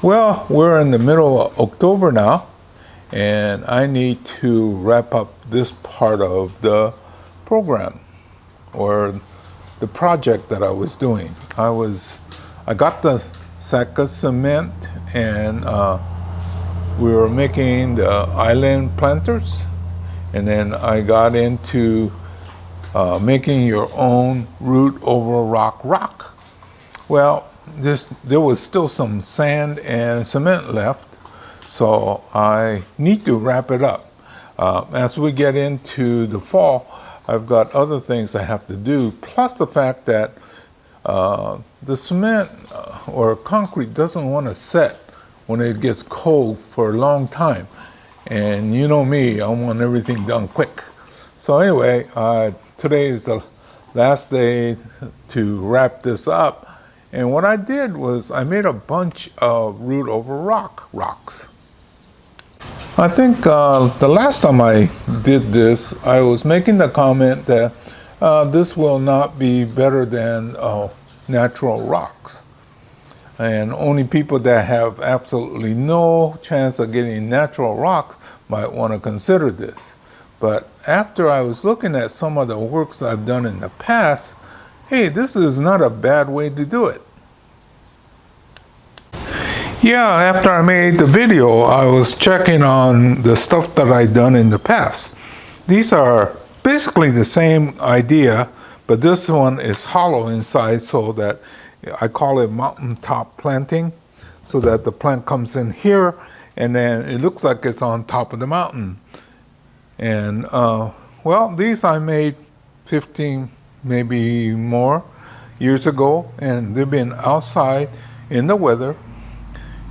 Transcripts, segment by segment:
Well, we're in the middle of October now, and I need to wrap up this part of the program or the project that I was doing. I got the sack of cement, and we were making the island planters, and then I got into making your own root over rock. Well, there was still some sand and cement left, so I need to wrap it up. As we get into the fall, I've got other things I have to do, plus the fact that the cement or concrete doesn't want to set when it gets cold for a long time. And you know me, I want everything done quick. So anyway, today is the last day to wrap this up. And what I did was I made a bunch of root over rocks. I think the last time I did this, I was making the comment that this will not be better than natural rocks. And only people that have absolutely no chance of getting natural rocks might want to consider this. But after I was looking at some of the works I've done in the past, hey, this is not a bad way to do it. Yeah, after I made the video, I was checking on the stuff that I'd done in the past. These are basically the same idea, but this one is hollow inside, so that I call it mountaintop planting, so that the plant comes in here and then it looks like it's on top of the mountain. And well, these I made 15, maybe more years ago, and they've been outside in the weather,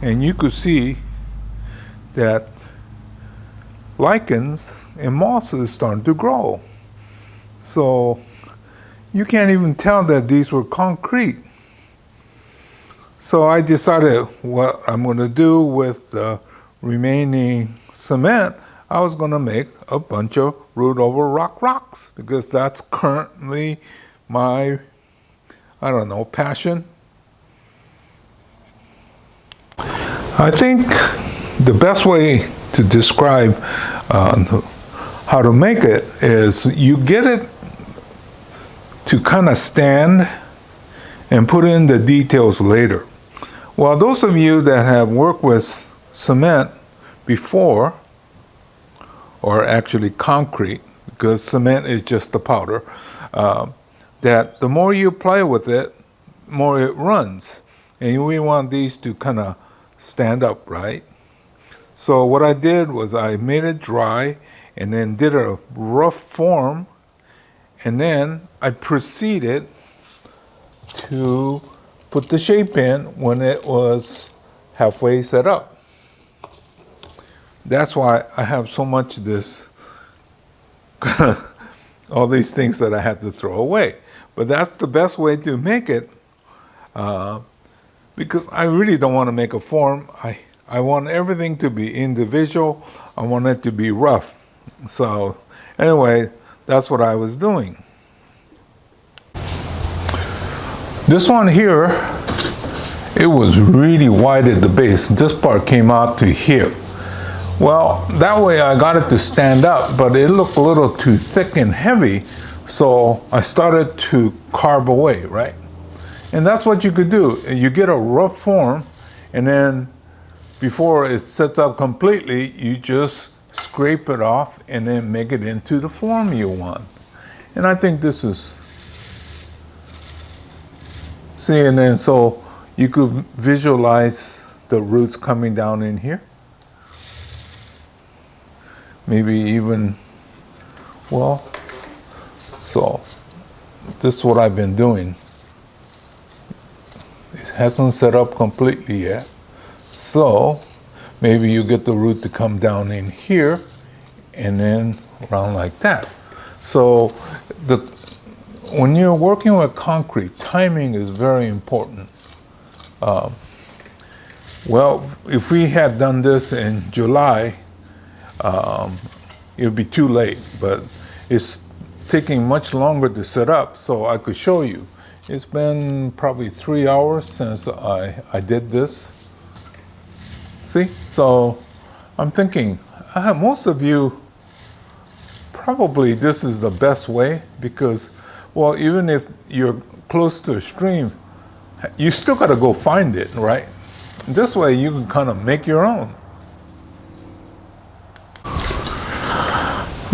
and you could see that lichens and mosses starting to grow. So you can't even tell that these were concrete. So I decided what I'm going to do with the remaining cement. I was going to make a bunch of root over rocks, because that's currently my, passion. I think the best way to describe how to make it is you get it to kind of stand and put in the details later. Well, those of you that have worked with cement before, or actually concrete, because cement is just the powder, that the more you play with it, more it runs. And we want these to kind of stand up, right? So what I did was I made it dry and then did a rough form, and then I proceeded to put the shape in when it was halfway set up. That's why I have so much of this, all these things that I had to throw away. But that's the best way to make it, because I really don't want to make a form. I want everything to be individual. I want it to be rough. So anyway, that's what I was doing. This one here, it was really wide at the base. This part came out to here. Well, that way I got it to stand up, but it looked a little too thick and heavy, so I started to carve away, right? And that's what you could do. You get a rough form, and then before it sets up completely, you just scrape it off and then make it into the form you want. And I think this is, see, and then so you could visualize the roots coming down in here. Maybe even, well, so this is what I've been doing. It hasn't set up completely yet. So maybe you get the root to come down in here and then around like that. So when you're working with concrete, timing is very important. Well, if we had done this in July, it would be too late, but it's taking much longer to set up, so I could show you. It's been probably 3 hours since I did this. See, so I'm thinking most of you probably this is the best way because, well, even if you're close to a stream, you still got to go find it, right? This way you can kind of make your own.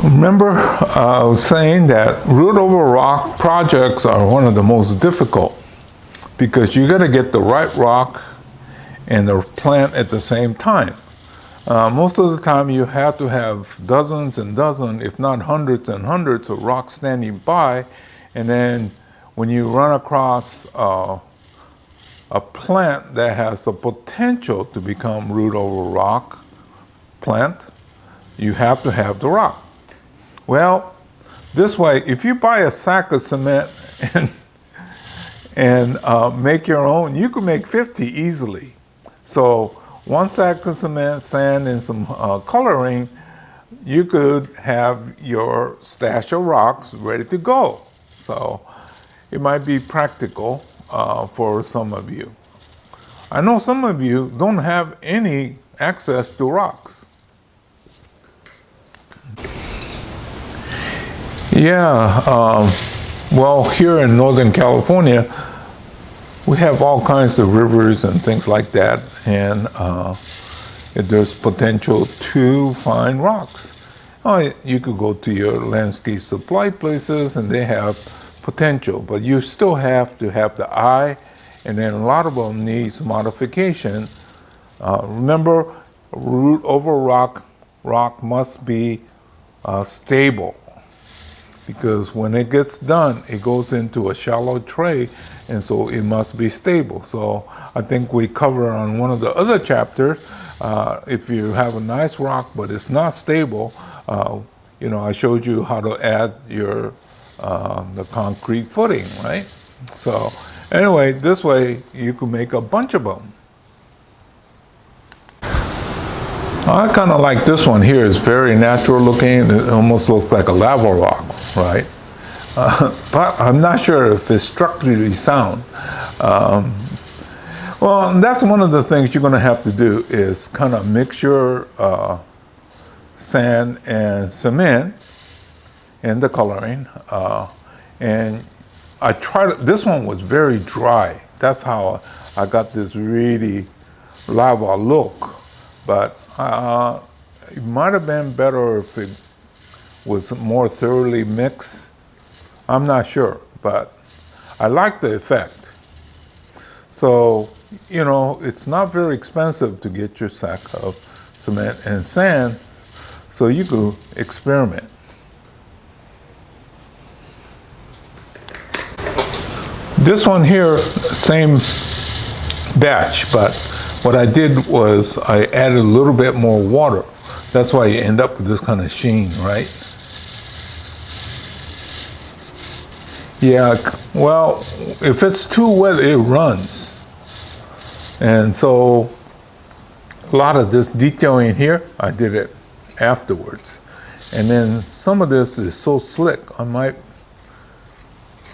Remember, I was saying that root over rock projects are one of the most difficult because you got to get the right rock and the plant at the same time. Most of the time you have to have dozens and dozens, if not hundreds and hundreds of rocks standing by, and then when you run across a plant that has the potential to become root over rock plant, you have to have the rock. Well, this way, if you buy a sack of cement and make your own, you can make 50 easily. So one sack of cement, sand, and some coloring, you could have your stash of rocks ready to go. So it might be practical for some of you. I know some of you don't have any access to rocks. Yeah, well, here in Northern California, we have all kinds of rivers and things like that, and there's potential to find rocks. You could go to your landscape supply places and they have potential, but you still have to have the eye, and then a lot of them needs modification. Remember, root over rock must be stable, because when it gets done, it goes into a shallow tray, and so it must be stable. So I think we cover on one of the other chapters, if you have a nice rock but it's not stable, I showed you how to add your the concrete footing, right? So anyway, this way you can make a bunch of them. I kind of like this one here. It's very natural looking. It almost looks like a lava rock, right? But I'm not sure if it's structurally sound. Well, that's one of the things you're going to have to do is kind of mix your sand and cement and the coloring. And I tried, this one was very dry. That's how I got this really lava look. But it might have been better if it was more thoroughly mixed. I'm not sure, but I like the effect. So, it's not very expensive to get your sack of cement and sand, so you could experiment. This one here, same batch, but what I did was I added a little bit more water. That's why you end up with this kind of sheen, right? Yeah, well, if it's too wet, it runs. And so a lot of this detailing here, I did it afterwards. And then some of this is so slick, I might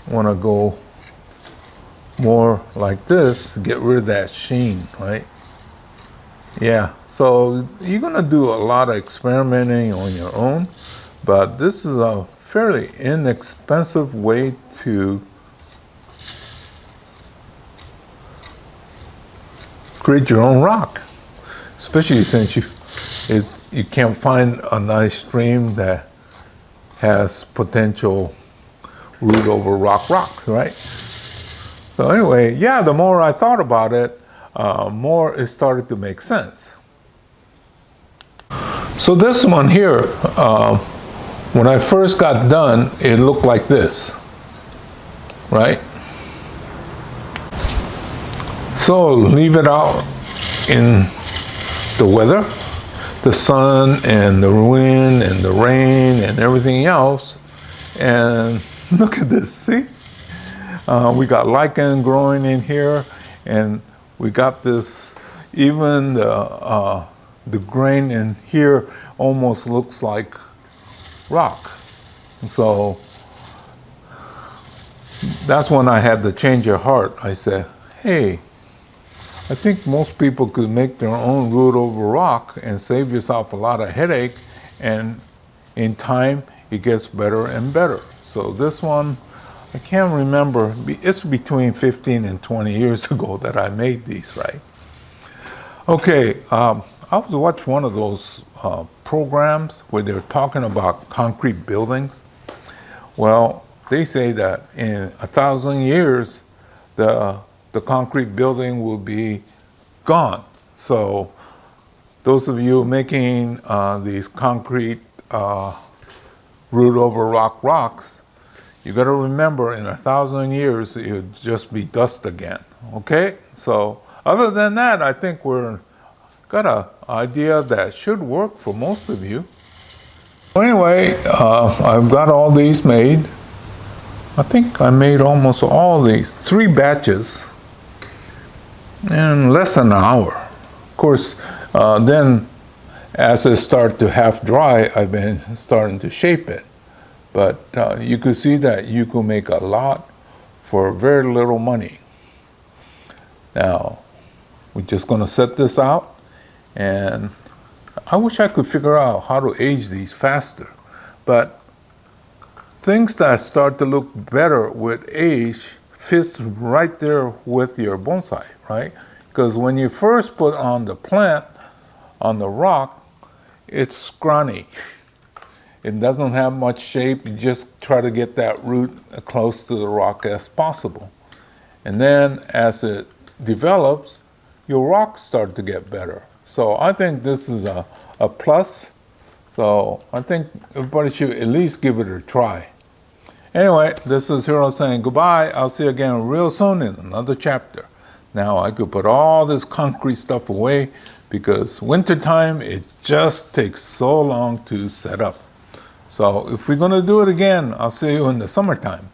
want to go more like this to get rid of that sheen, right? Yeah, so you're going to do a lot of experimenting on your own, but this is a fairly inexpensive way to create your own rock, especially since you can't find a nice stream that has potential root over rock rocks, right? So anyway, yeah, the more I thought about it, more it started to make sense. So this one here, when I first got done, it looked like this, right? So leave it out in the weather, the sun and the wind and the rain and everything else, and look at this, see? We got lichen growing in here, and we got this, even the grain in here almost looks like rock. So that's when I had the change of heart. I said, hey, I think most people could make their own root over rock and save yourself a lot of headache, and in time it gets better and better. So this one, I can't remember, it's between 15 and 20 years ago that I made these, right? Okay, I was watching one of those programs where they're talking about concrete buildings. Well, they say that in 1,000 years, the concrete building will be gone. So those of you making these concrete root over rock rocks, you got to remember in 1,000 years it would just be dust again. Okay, so other than that, I think we're got an idea that should work for most of you. So anyway, I've got all these made. I think I made almost all these, 3 batches in less than an hour. Of course, then as it started to half dry, I've been starting to shape it. But you could see that you could make a lot for very little money. Now, we're just going to set this out, and I wish I could figure out how to age these faster. But things that start to look better with age fits right there with your bonsai, right? Because when you first put on the plant, on the rock, it's scrawny. It doesn't have much shape. You just try to get that root as close to the rock as possible. And then as it develops, your rocks start to get better. So I think this is a plus. So I think everybody should at least give it a try. Anyway, this is Hiro saying goodbye. I'll see you again real soon in another chapter. Now I could put all this concrete stuff away because wintertime, it just takes so long to set up. So if we're going to do it again, I'll see you in the summertime.